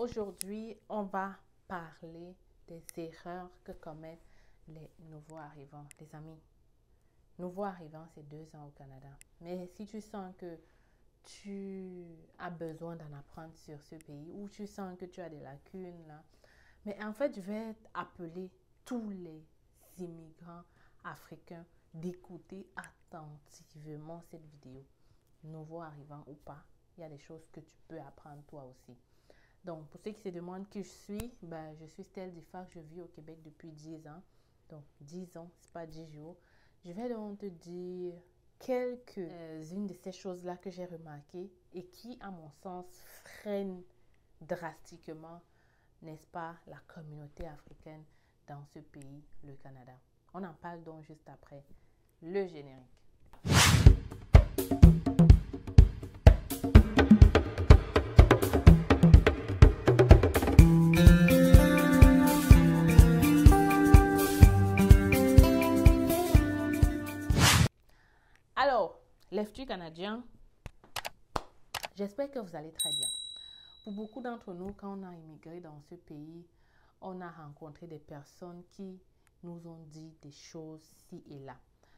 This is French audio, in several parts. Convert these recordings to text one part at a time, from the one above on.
aujourd'hui, on va parler des erreurs que commettent les nouveaux arrivants. Les amis, nouveau arrivant, c'est 2 ans au Canada. Mais si tu sens que tu as besoin d'en apprendre sur ce pays ou tu sens que tu as des lacunes là, mais en fait, je vais appeler tous les immigrants africains d'écouter attentivement cette vidéo. Nouveau arrivant ou pas, il y a des choses que tu peux apprendre toi aussi. Donc, pour ceux qui se demandent qui je suis, je suis Stell Difac, je vis au Québec depuis 10 ans. Donc, 10 ans, c'est pas 10 jours. Je vais donc te dire quelques-unes de ces choses-là que j'ai remarquées et qui, à mon sens, freinent drastiquement, n'est-ce pas, la communauté africaine dans ce pays, le Canada. On en parle donc juste après le générique. Alors, l'EFTU canadien, j'espère que vous allez très bien. Pour beaucoup d'entre nous, quand on a immigré dans ce pays, on a rencontré des personnes qui nous ont dit des choses ci et là.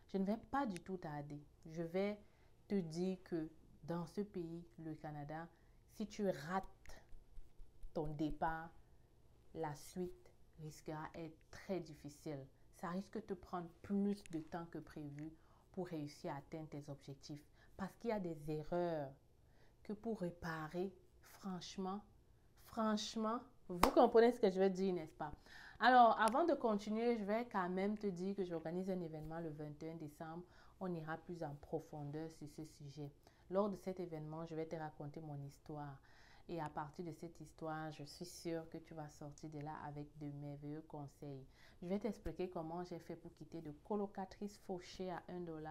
Je ne vais pas du tout tarder. Je vais te dire que dans ce pays, le Canada, si tu rates ton départ, la suite risquera d'être très difficile. Ça risque de te prendre plus de temps que prévu pour réussir à atteindre tes objectifs. Parce qu'il y a des erreurs que pour réparer, franchement, vous comprenez ce que je veux dire, n'est-ce pas? Alors, avant de continuer, je vais quand même te dire que j'organise un événement le 21 décembre. On ira plus en profondeur sur ce sujet. Lors de cet événement, je vais te raconter mon histoire. Et à partir de cette histoire, je suis sûre que tu vas sortir de là avec de merveilleux conseils. Je vais t'expliquer comment j'ai fait pour quitter de colocatrice fauchée à 1$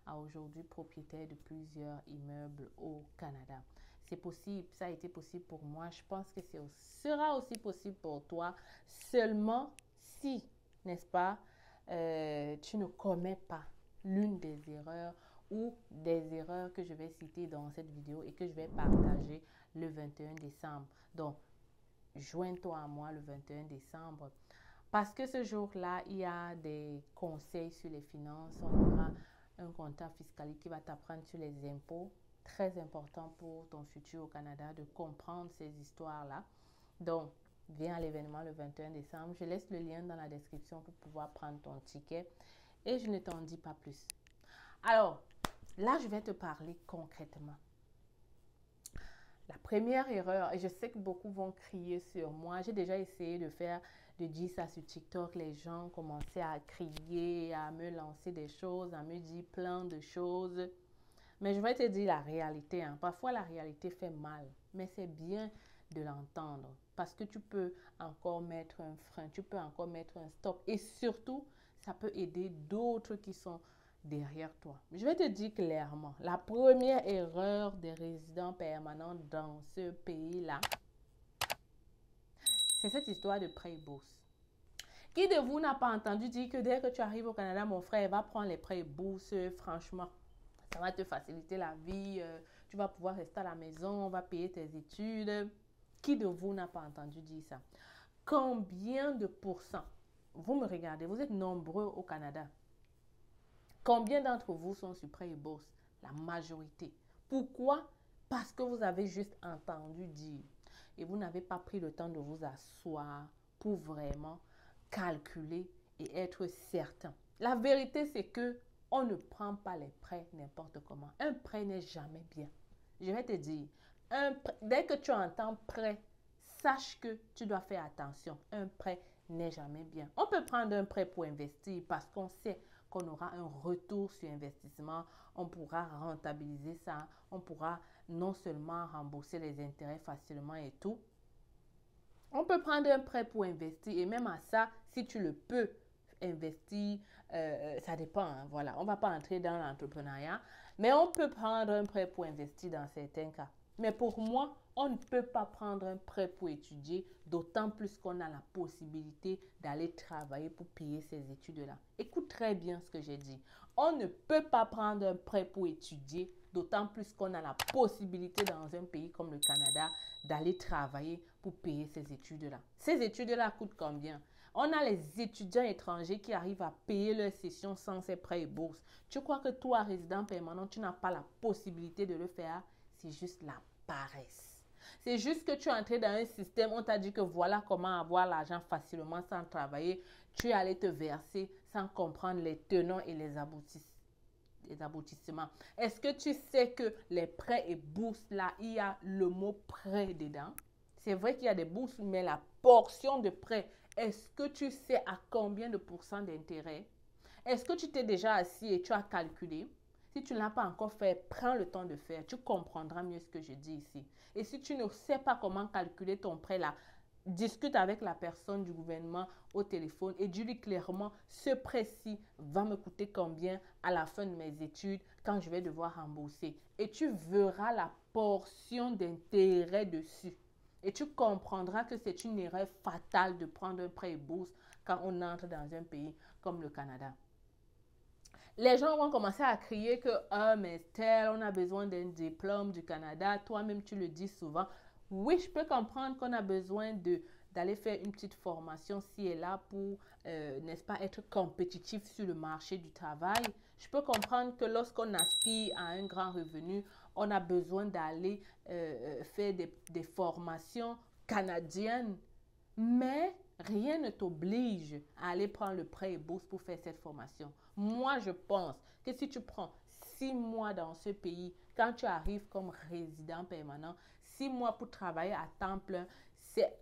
à aujourd'hui propriétaire de plusieurs immeubles au Canada. C'est possible, ça a été possible pour moi. Je pense que ce sera aussi possible pour toi, seulement si, n'est-ce pas, tu ne commets pas l'une des erreurs ou des erreurs que je vais citer dans cette vidéo et que je vais partager le 21 décembre. Donc, joins-toi à moi le 21 décembre. Parce que ce jour-là, il y a des conseils sur les finances. On aura un comptable fiscal qui va t'apprendre sur les impôts. Très important pour ton futur au Canada de comprendre ces histoires-là. Donc, viens à l'événement le 21 décembre. Je laisse le lien dans la description pour pouvoir prendre ton ticket. Et je ne t'en dis pas plus. Alors, là, je vais te parler concrètement. La première erreur, et je sais que beaucoup vont crier sur moi, j'ai déjà essayé de dire ça sur TikTok, les gens commençaient à crier, à me lancer des choses, à me dire plein de choses. Mais je vais te dire la réalité, hein. Parfois, la réalité fait mal, mais c'est bien de l'entendre parce que tu peux encore mettre un frein, tu peux encore mettre un stop et surtout, ça peut aider d'autres qui sont derrière toi. Je vais te dire clairement, la première erreur des résidents permanents dans ce pays-là, c'est cette histoire de prêt et bourse. Qui de vous n'a pas entendu dire que dès que tu arrives au Canada, mon frère va prendre les prêts et bourses, franchement, ça va te faciliter la vie, tu vas pouvoir rester à la maison, on va payer tes études. Qui de vous n'a pas entendu dire ça? Combien de pourcents? Vous me regardez, vous êtes nombreux au Canada. Combien d'entre vous sont sur prêt et bourse? La majorité. Pourquoi? Parce que vous avez juste entendu dire et vous n'avez pas pris le temps de vous asseoir pour vraiment calculer et être certain. La vérité, c'est que on ne prend pas les prêts n'importe comment. Un prêt n'est jamais bien. Je vais te dire, dès que tu entends prêt, sache que tu dois faire attention. Un prêt n'est jamais bien. On peut prendre un prêt pour investir parce qu'on sait qu'on aura un retour sur investissement, on pourra rentabiliser ça, on pourra non seulement rembourser les intérêts facilement et tout. On peut prendre un prêt pour investir et même à ça, si tu le peux investir, ça dépend, hein, voilà. On ne va pas entrer dans l'entrepreneuriat, mais on peut prendre un prêt pour investir dans certains cas. Mais pour moi, on ne peut pas prendre un prêt pour étudier, d'autant plus qu'on a la possibilité d'aller travailler pour payer ces études-là. Écoute très bien ce que j'ai dit. On ne peut pas prendre un prêt pour étudier, D'autant plus qu'on a la possibilité dans un pays comme le Canada d'aller travailler pour payer ces études-là. Ces études-là coûtent combien? On a les étudiants étrangers qui arrivent à payer leur session sans ces prêts et bourses. Tu crois que toi, résident permanent, tu n'as pas la possibilité de le faire? C'est juste la paresse. C'est juste que tu es entré dans un système, on t'a dit que voilà comment avoir l'argent facilement sans travailler. Tu es allé te verser sans comprendre les tenants et les aboutissements. Est-ce que tu sais que les prêts et bourses, là, il y a le mot prêt dedans? C'est vrai qu'il y a des bourses, mais la portion de prêt, est-ce que tu sais à combien de pourcents d'intérêt? Est-ce que tu t'es déjà assis et tu as calculé? Si tu ne l'as pas encore fait, prends le temps de faire. Tu comprendras mieux ce que je dis ici. Et si tu ne sais pas comment calculer ton prêt là, discute avec la personne du gouvernement au téléphone et dis-lui clairement, ce prêt-ci va me coûter combien à la fin de mes études quand je vais devoir rembourser. Et tu verras la portion d'intérêt dessus. Et tu comprendras que c'est une erreur fatale de prendre un prêt et bourse quand on entre dans un pays comme le Canada. Les gens vont commencer à crier que « Ah, mais Estelle, on a besoin d'un diplôme du Canada. » Toi-même, tu le dis souvent. Oui, je peux comprendre qu'on a besoin d'aller faire une petite formation ci et là pour, n'est-ce pas, être compétitif sur le marché du travail. Je peux comprendre que lorsqu'on aspire à un grand revenu, on a besoin d'aller faire des formations canadiennes. Mais rien ne t'oblige à aller prendre le prêt et bourse pour faire cette formation. Moi, je pense que si tu prends 6 mois dans ce pays, quand tu arrives comme résident permanent, 6 mois pour travailler à temps plein, c'est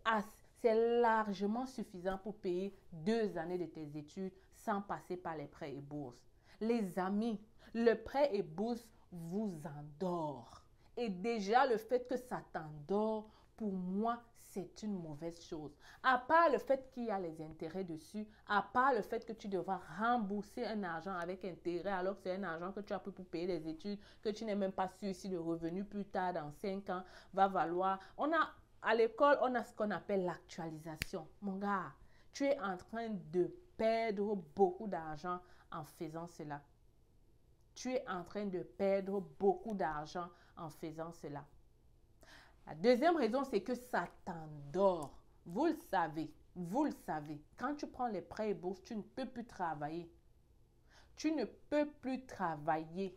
largement suffisant pour payer 2 années de tes études sans passer par les prêts et bourses. Les amis, le prêt et bourse vous endort. Et déjà, le fait que ça t'endort, pour moi, c'est une mauvaise chose. À part le fait qu'il y a les intérêts dessus, à part le fait que tu devras rembourser un argent avec intérêt alors que c'est un argent que tu as pris pour payer les études, que tu n'es même pas sûr si le revenu plus tard dans 5 ans va valoir. À l'école, on a ce qu'on appelle l'actualisation. Mon gars, tu es en train de perdre beaucoup d'argent en faisant cela. Tu es en train de perdre beaucoup d'argent en faisant cela. La deuxième raison, c'est que ça t'endort. Vous le savez, quand tu prends les prêts et bourses, tu ne peux plus travailler. Tu ne peux plus travailler.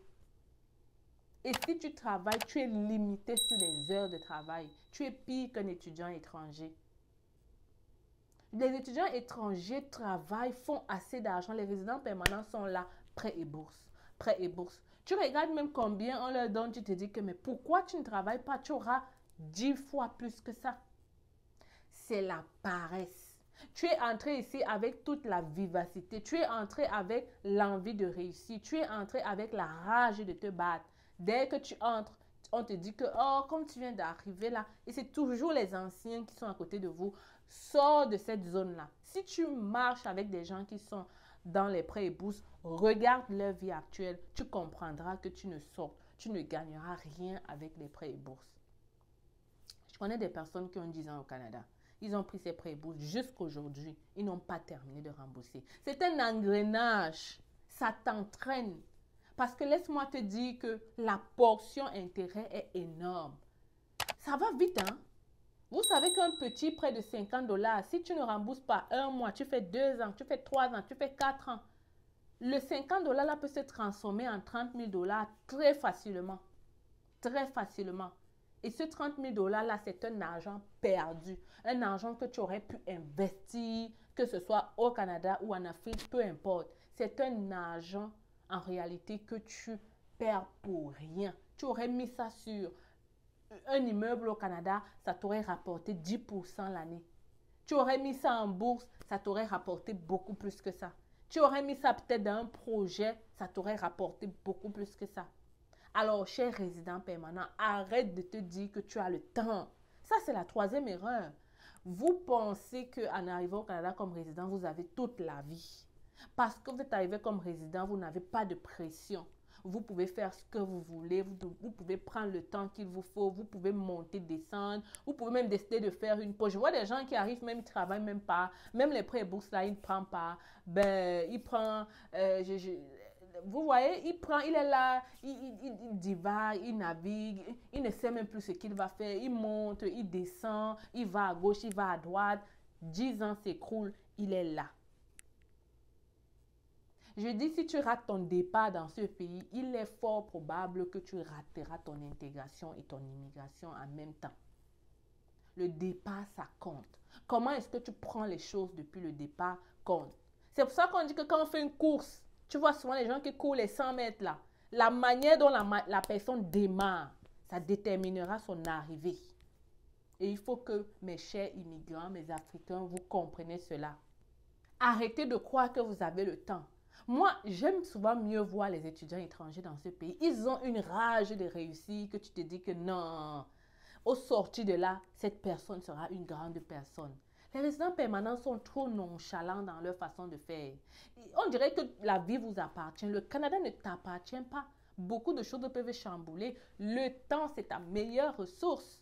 Et si tu travailles, tu es limité sur les heures de travail. Tu es pire qu'un étudiant étranger. Les étudiants étrangers travaillent, font assez d'argent. Les résidents permanents sont là, prêts et bourses. Prêts et bourses. Tu regardes même combien on leur donne, tu te dis que mais pourquoi tu ne travailles pas? Tu auras 10 fois plus que ça. C'est la paresse. Tu es entré ici avec toute la vivacité. Tu es entré avec l'envie de réussir. Tu es entré avec la rage de te battre. Dès que tu entres, on te dit que, oh, comme tu viens d'arriver là, et c'est toujours les anciens qui sont à côté de vous, sors de cette zone-là. Si tu marches avec des gens qui sont dans les prêts et bourses, regarde leur vie actuelle, tu comprendras que tu ne gagneras rien avec les prêts et bourses. Je connais des personnes qui ont 10 ans au Canada. Ils ont pris ces prêts et bourses jusqu'aujourd'hui. Ils n'ont pas terminé de rembourser. C'est un engrenage. Ça t'entraîne. Parce que laisse-moi te dire que la portion intérêt est énorme. Ça va vite, hein? Vous savez qu'un petit prêt de 50 $, si tu ne rembourses pas 1 mois, tu fais 2 ans, tu fais 3 ans, tu fais 4 ans, le 50 $ là peut se transformer en 30 000 $ très facilement. Très facilement. Et ce 30 000 $ là, c'est un argent perdu. Un argent que tu aurais pu investir, que ce soit au Canada ou en Afrique, peu importe. C'est un argent en réalité que tu perds pour rien. Tu aurais mis ça sur un immeuble au Canada, ça t'aurait rapporté 10% l'année. Tu aurais mis ça en bourse, ça t'aurait rapporté beaucoup plus que ça. Tu aurais mis ça peut-être dans un projet, ça t'aurait rapporté beaucoup plus que ça. Alors, cher résident permanent, arrête de te dire que tu as le temps. Ça, c'est la troisième erreur. Vous pensez qu'en arrivant au Canada comme résident, vous avez toute la vie. Parce que vous êtes arrivé comme résident, vous n'avez pas de pression. Vous pouvez faire ce que vous voulez, vous pouvez prendre le temps qu'il vous faut, vous pouvez monter, descendre, vous pouvez même décider de faire une pause. Je vois des gens qui arrivent, même ils ne travaillent même pas, même les prêts et bourses là, ils ne prennent pas. Ben, ils prennent, vous voyez, il est là, il divague, il navigue, il ne sait même plus ce qu'il va faire. Il monte, il descend, il va à gauche, il va à droite. 10 ans s'écoulent, il est là. Je dis, si tu rates ton départ dans ce pays, il est fort probable que tu rateras ton intégration et ton immigration en même temps. Le départ, ça compte. Comment est-ce que tu prends les choses depuis le départ compte. C'est pour ça qu'on dit que quand on fait une course, tu vois souvent les gens qui courent les 100 mètres là, la manière dont la personne démarre, ça déterminera son arrivée. Et il faut que mes chers immigrants, mes Africains, vous compreniez cela. Arrêtez de croire que vous avez le temps. Moi, j'aime souvent mieux voir les étudiants étrangers dans ce pays. Ils ont une rage de réussir que tu te dis que non. Au sortir de là, cette personne sera une grande personne. Les résidents permanents sont trop nonchalants dans leur façon de faire. On dirait que la vie vous appartient. Le Canada ne t'appartient pas. Beaucoup de choses peuvent chambouler. Le temps, c'est ta meilleure ressource.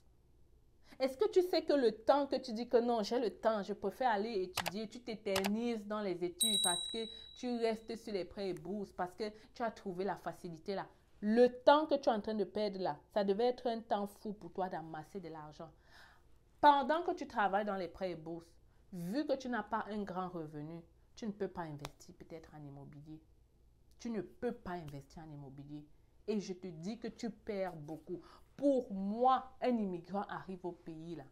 Est-ce que tu sais que le temps que tu dis que non, j'ai le temps, je préfère aller étudier, tu t'éternises dans les études parce que tu restes sur les prêts et bourses, parce que tu as trouvé la facilité là. Le temps que tu es en train de perdre là, ça devait être un temps fou pour toi d'amasser de l'argent. Pendant que tu travailles dans les prêts et bourses, vu que tu n'as pas un grand revenu, tu ne peux pas investir peut-être en immobilier. Tu ne peux pas investir en immobilier. Et je te dis que tu perds beaucoup. Pour moi, un immigrant arrive au pays là.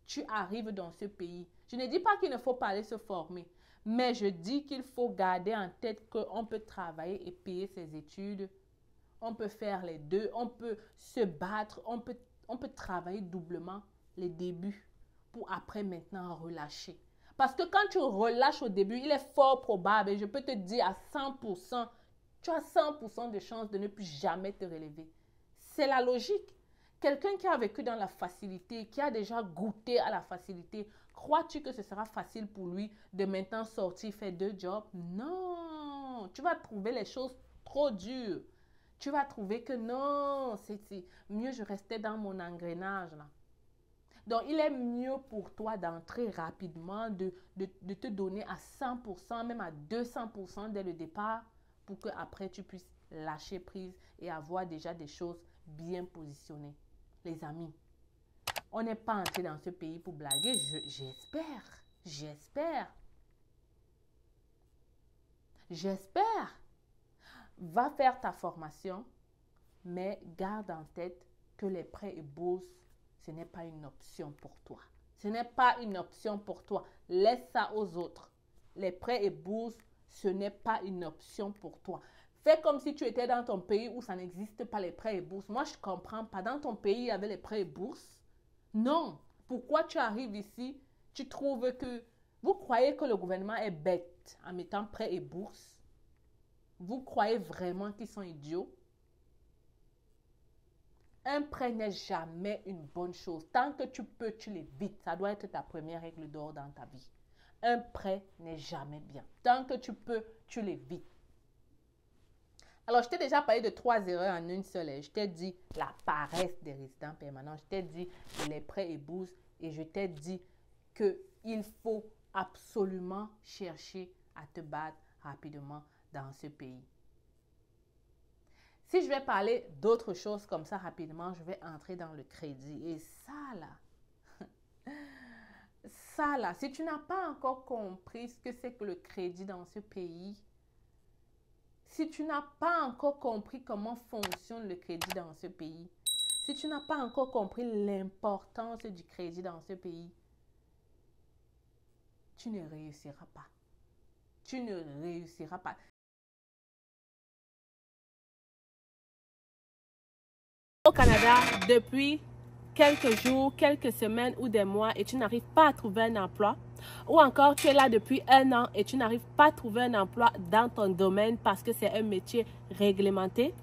Tu arrives dans ce pays. Je ne dis pas qu'il ne faut pas aller se former. Mais je dis qu'il faut garder en tête qu'on peut travailler et payer ses études. On peut faire les deux. On peut se battre. On peut travailler doublement les débuts pour après maintenant relâcher. Parce que quand tu relâches au début, il est fort probable, et je peux te dire à 100%, tu as 100% de chances de ne plus jamais te relever. C'est la logique. Quelqu'un qui a vécu dans la facilité, qui a déjà goûté à la facilité, crois-tu que ce sera facile pour lui de maintenant sortir, faire 2 jobs? Non! Tu vas trouver les choses trop dures. Tu vas trouver que non, c'est mieux je restais dans mon engrenage là. Donc, il est mieux pour toi d'entrer rapidement, de te donner à 100%, même à 200% dès le départ, pour qu'après tu puisses lâcher prise et avoir déjà des choses bien positionnées. Les amis, on n'est pas entré dans ce pays pour blaguer, j'espère. Va faire ta formation, mais garde en tête que les prêts et bourses, ce n'est pas une option pour toi. Ce n'est pas une option pour toi. Laisse ça aux autres. Les prêts et bourses, ce n'est pas une option pour toi. Fais comme si tu étais dans ton pays où ça n'existe pas les prêts et bourses. Moi, je ne comprends pas. Dans ton pays, il y avait les prêts et bourses. Non. Pourquoi tu arrives ici, tu trouves que... Vous croyez que le gouvernement est bête en mettant prêts et bourses? Vous croyez vraiment qu'ils sont idiots? Un prêt n'est jamais une bonne chose. Tant que tu peux, tu l'évites. Ça doit être ta première règle d'or dans ta vie. Un prêt n'est jamais bien. Tant que tu peux, tu l'évites. Alors, je t'ai déjà parlé de 3 erreurs en une seule. Je t'ai dit la paresse des résidents permanents. Je t'ai dit les prêts et bourses. Et je t'ai dit qu'il faut absolument chercher à te battre rapidement dans ce pays. Si je vais parler d'autres choses comme ça rapidement, je vais entrer dans le crédit. Et ça là, si tu n'as pas encore compris ce que c'est que le crédit dans ce pays, si tu n'as pas encore compris comment fonctionne le crédit dans ce pays, si tu n'as pas encore compris l'importance du crédit dans ce pays, tu ne réussiras pas. Tu ne réussiras pas. Au Canada, depuis quelques jours, quelques semaines ou des mois et tu n'arrives pas à trouver un emploi, ou encore tu es là depuis 1 an et tu n'arrives pas à trouver un emploi dans ton domaine parce que c'est un métier réglementé,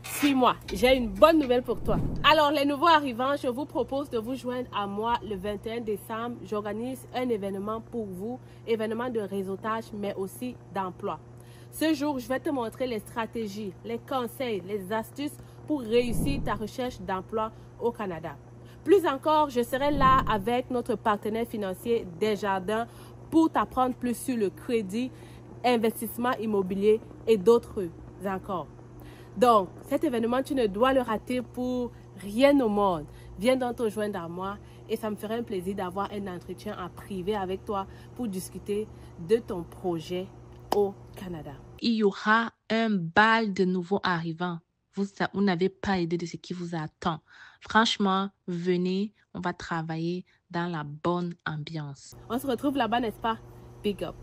suis-moi, j'ai une bonne nouvelle pour toi. Alors les nouveaux arrivants, je vous propose de vous joindre à moi le 21 décembre. J'organise un événement pour vous, événement de réseautage mais aussi d'emploi. Ce jour, je vais te montrer les stratégies, les conseils, les astuces pour réussir ta recherche d'emploi au Canada. Plus encore, je serai là avec notre partenaire financier Desjardins pour t'apprendre plus sur le crédit, investissement immobilier et d'autres encore. Donc, cet événement, tu ne dois le rater pour rien au monde. Viens donc te joindre à moi et ça me ferait un plaisir d'avoir un entretien en privé avec toi pour discuter de ton projet au Canada. Il y aura un bal de nouveaux arrivants. Vous n'avez pas idée de ce qui vous attend. Franchement, venez, on va travailler dans la bonne ambiance. On se retrouve là-bas, n'est-ce pas? Big up.